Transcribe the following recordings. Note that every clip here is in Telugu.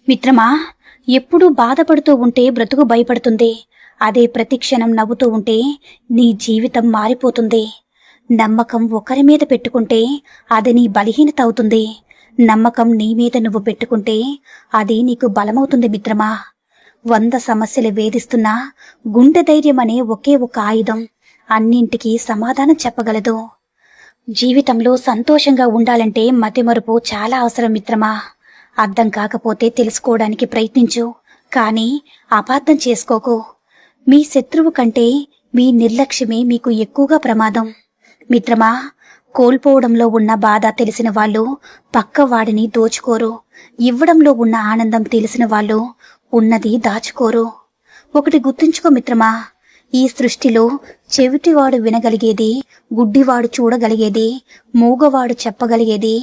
మిత్రమా, ఎప్పుడూ బాధపడుతూ ఉంటే బ్రతుకు భయపడుతుంది. అదే ప్రతిక్షణం నవ్వుతూ ఉంటే నీ జీవితం మారిపోతుంది. నమ్మకం ఒకరి మీద పెట్టుకుంటే అది నీ బలహీనత అవుతుంది. నమ్మకం నీ మీద నువ్వు పెట్టుకుంటే అది నీకు బలమవుతుంది మిత్రమా. 100 సమస్యలు వేధిస్తున్నా గుండె ధైర్యం అనే ఒకే ఒక ఆయుధం అన్నింటికీ సమాధానం చెప్పగలదు. జీవితంలో సంతోషంగా ఉండాలంటే మతిమరుపు చాలా అవసరం మిత్రమా. అర్థం కాకపోతే తెలుసుకోవడానికి ప్రయత్నించు, కానీ అపార్థం చేసుకోకు. మీ శత్రువు కంటే మీ నిర్లక్ష్యమే మీకు ఎక్కువగా ప్రమాదం. మిత్రమా, కోల్పోవడంలో ఉన్న బాధ తెలిసిన వాళ్ళు పక్కవాడిని దోచుకోరు. ఇవ్వడంలో ఉన్న ఆనందం తెలిసిన వాళ్ళు ఉన్నది దాచుకోరు. ఒకటి గుర్తుంచుకో మిత్రమా, ఈ సృష్టిలో చెవిటివాడు వినగలిగేది, గుడ్డివాడు చూడగలిగేది, మూగవాడు చెప్పగలిగేది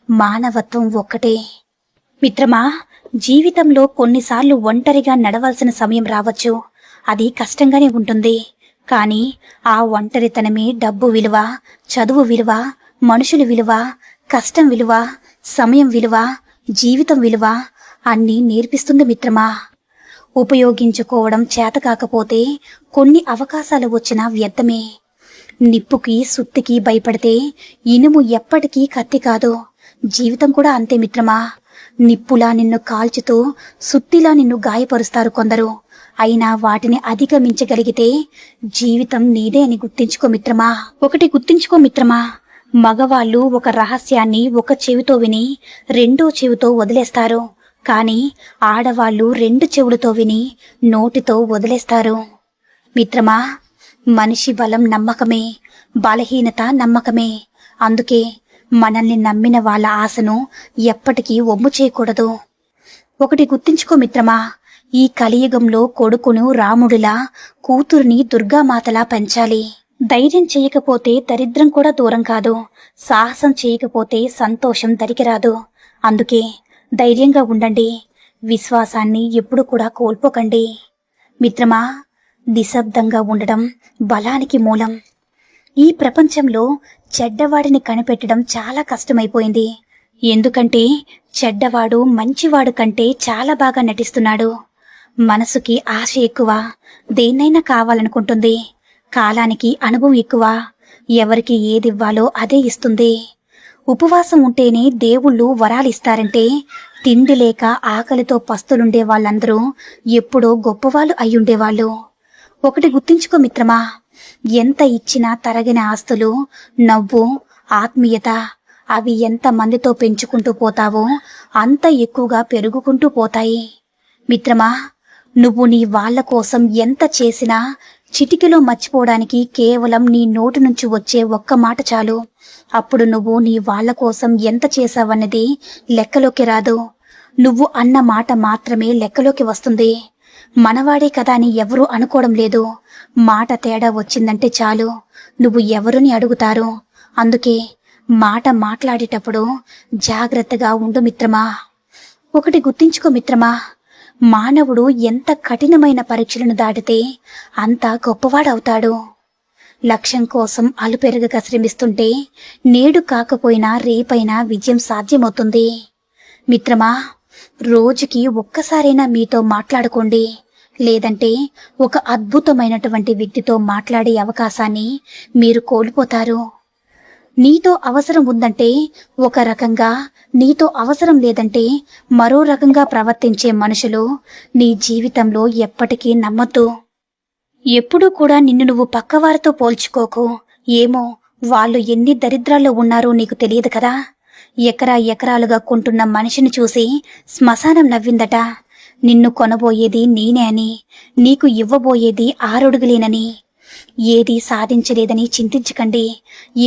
మానవత్వం ఒక్కటే. మిత్రమా, జీవితంలో కొన్నిసార్లు ఒంటరిగా నడవలసిన సమయం రావచ్చు. అది కష్టంగానే ఉంటుంది. కానీ ఆ ఒంటరితనమే డబ్బు విలువ, చదువు విలువ, మనుషుల విలువ, కష్టం విలువ, సమయం విలువ, జీవితం విలువ అన్నీ నేర్పిస్తుంది మిత్రమా. ఉపయోగించుకోవడం చేత కాకపోతే కొన్ని అవకాశాలు వచ్చినా వ్యర్థమే. నిప్పుకి సుత్తికి భయపడితే ఇనుము ఎప్పటికీ కత్తి కాదు. జీవితం కూడా అంతే మిత్రమా. నిప్పులా నిన్ను కాల్చుతూ సుత్తిలా నిన్ను గాయపరుస్తారు కొందరు. అయినా వాటిని అధిగమించగలిగితే జీవితం నీదే అని గుర్తించుకో మిత్రమా. ఒకటి గుర్తించుకో మిత్రమా, మగవాళ్ళు ఒక రహస్యాన్ని ఒక చెవితో విని రెండో చెవితో వదిలేస్తారు. కానీ ఆడవాళ్ళు 2 చెవులతో విని నోటితో వదిలేస్తారు. మిత్రమా, మనిషి బలం నమ్మకమే, బలహీనత నమ్మకమే. అందుకే మనల్ని నమ్మిన వాళ్ళ ఆశను ఎప్పటికీ ఒమ్ము చేయకూడదు. ఒకటి గుర్తించుకో మిత్రమా, ఈ కలియుగంలో కొడుకును రాముడిలా, కూతురుని దుర్గామాతలా పెంచాలి. ధైర్యం చేయకపోతే దరిద్రం కూడా దూరం కాదు. సాహసం చేయకపోతే సంతోషం దరికిరాదు. అందుకే ధైర్యంగా ఉండండి. విశ్వాసాన్ని ఎప్పుడు కూడా కోల్పోకండి. మిత్రమా, నిశ్శబ్దంగా ఉండడం బలానికి మూలం. ఈ ప్రపంచంలో చెడ్డవాడిని కనిపెట్టడం చాలా కష్టమైపోయింది. ఎందుకంటే చెడ్డవాడు మంచివాడు కంటే చాలా బాగా నటిస్తున్నాడు. మనసుకి ఆశ ఎక్కువ, దేన్నైనా కావాలనుకుంటుంది. కాలానికి అనుభవం ఎక్కువ, ఎవరికి ఏదివ్వాలో అదే ఇస్తుంది. ఉపవాసం ఉంటేనే దేవుళ్ళు వరాలిస్తారంటే తిండి లేక ఆకలితో పస్తులుండే వాళ్ళందరూ ఎప్పుడో గొప్పవాళ్ళు అయ్యుండేవాళ్ళు. ఒకటి గుర్తించుకో మిత్రమా, ఎంత ఇచ్చినా తరగని ఆస్తులు నవ్వు, ఆత్మీయత అవి ఎంత మందితో పెంచుకుంటూ పోతావో అంత ఎక్కువగా పెరుగుకుంటూ పోతాయి. మిత్రమా, నువ్వు నీ వాళ్ళ కోసం ఎంత చేసినా చిటికెలో మర్చిపోవడానికి కేవలం నీ నోటి నుంచి వచ్చే ఒక్క మాట చాలు. అప్పుడు నువ్వు నీ వాళ్ళ కోసం ఎంత చేశావన్నది లెక్కలోకి రాదు. నువ్వు అన్న మాట మాత్రమే లెక్కలోకి వస్తుంది. మనవాడే కదా అని ఎవరూ అనుకోవడం లేదు. మాట తేడా వచ్చిందంటే చాలు నువ్వు ఎవరిని అడుగుతారు. అందుకే మాట మాట్లాడేటప్పుడు జాగ్రత్తగా ఉండు మిత్రమా. ఒకటి గుర్తించుకో మిత్రమా, మానవుడు ఎంత కఠినమైన పరీక్షలను దాటితే అంత గొప్పవాడవుతాడు. లక్ష్యం కోసం అలుపెరగక శ్రమిస్తుంటే నేడు కాకపోయినా రేపైనా విజయం సాధ్యమవుతుంది. మిత్రమా, రోజుకి ఒక్కసారైనా మీతో మాట్లాడుకోండి. లేదంటే ఒక అద్భుతమైనటువంటి వ్యక్తితో మాట్లాడే అవకాశాన్ని మీరు కోల్పోతారు. నీతో అవసరం ఉందంటే ఒక రకంగా, నీతో అవసరం లేదంటే మరో రకంగా ప్రవర్తించే మనుషులు నీ జీవితంలో ఎప్పటికీ నమ్మద్దు. ఎప్పుడూ కూడా నిన్ను నువ్వు పక్కవారితో పోల్చుకోకు. ఏమో వాళ్ళు ఎన్ని దరిద్రాల్లో ఉన్నారో నీకు తెలియదు కదా. ఎకరాలుగా కొంటున్న మనిషిని చూసి శ్మశానం నవ్విందట. నిన్ను కొనబోయేది నేనే అని, నీకు ఇవ్వబోయేది 6 అడుగులేనని. ఏది సాధించలేదని చింతించకండి,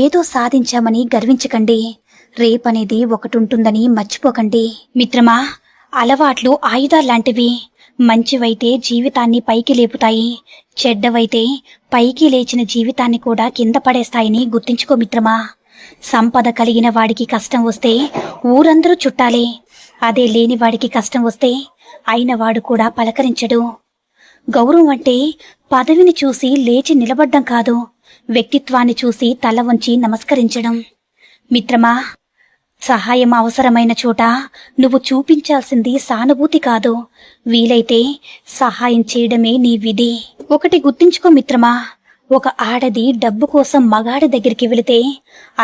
ఏదో సాధించామని గర్వించకండి. రేపనేది ఒకటుంటుందని మర్చిపోకండి. మిత్రమా, అలవాట్లు ఆయుధాల్లాంటివి. మంచివైతే జీవితాన్ని పైకి లేపుతాయి, చెడ్డవైతే పైకి లేచిన జీవితాన్ని కూడా కింద పడేస్తాయని గుర్తించుకో మిత్రమా. సంపద కలిగిన వాడికి కష్టం వస్తే ఊరందరూ చుట్టాలే. అదే లేని వాడికి కష్టం వస్తే అయినవాడు కూడా పలకరించడు. గౌరవం అంటే పదవిని చూసి లేచి నిలబడ్డం కాదు, వ్యక్తిత్వాన్ని చూసి తల వంచి నమస్కరించడం. మిత్రమా, సహాయం అవసరమైన చోట నువ్వు చూపించాల్సింది సానుభూతి కాదు, వీలైతే సహాయం చేయడమే నీ విధి. ఒకటి గుర్తుంచుకో మిత్రమా, ఒక ఆడది డబ్బు కోసం మగాడి దగ్గరికి వెళితే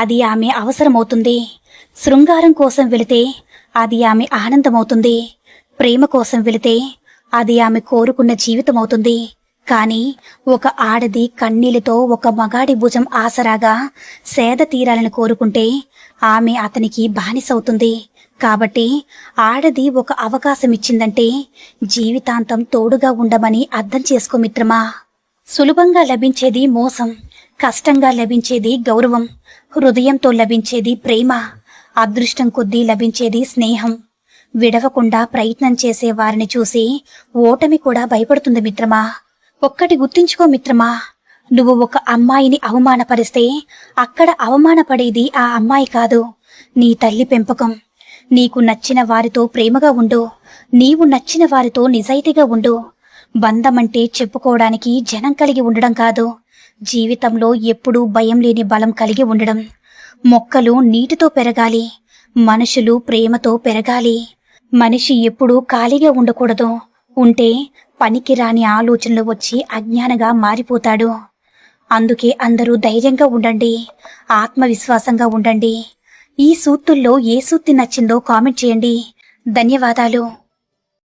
అది ఆమె అవసరమవుతుంది. శృంగారం కోసం వెళితే అది ఆమె ఆనందమవుతుంది. ప్రేమ కోసం వెళితే అది ఆమె కోరుకున్న జీవితమవుతుంది. కాని ఒక ఆడది కన్నీళ్లతో ఒక మగాడి భుజం ఆసరాగా సేద తీరాలని కోరుకుంటే ఆమె అతనికి బానిసవుతుంది. కాబట్టి ఆడది ఒక అవకాశం ఇచ్చిందంటే జీవితాంతం తోడుగా ఉండమని అర్థం చేసుకో మిత్రమా. సులభంగా లభించేది మోసం, కష్టంగా లభించేది గౌరవం, హృదయంతో లభించేది ప్రేమ, అదృష్టం కొద్దీ లభించేది స్నేహం. విడవకుండా ప్రయత్నం చేసే వారిని చూసి ఓటమి కూడా భయపడుతుంది మిత్రమా. ఒక్కటి గుర్తుంచుకో మిత్రమా, నువ్వు ఒక అమ్మాయిని అవమానపరిస్తే అక్కడ అవమానపడేది ఆ అమ్మాయి కాదు, నీ తల్లి పెంపకం. నీకు నచ్చిన వారితో ప్రేమగా ఉండు, నీవు నచ్చిన వారితో నిజాయితీగా ఉండు. బంధమంటే చెప్పుకోవడానికి జనం కలిగి ఉండడం కాదు, జీవితంలో ఎప్పుడూ భయం లేని బలం కలిగి ఉండడం. మొక్కలు నీటితో పెరగాలి, మనుషులు ప్రేమతో పెరగాలి. మనిషి ఎప్పుడూ ఖాళీగా ఉండకూడదు, ఉంటే పనికిరాని ఆలోచనలు వచ్చి అజ్ఞానంగా మారిపోతాడు. అందుకే అందరూ ధైర్యంగా ఉండండి, ఆత్మవిశ్వాసంగా ఉండండి. ఈ సూక్తుల్లో ఏ సూక్తి నచ్చిందో కామెంట్ చేయండి. ధన్యవాదాలు.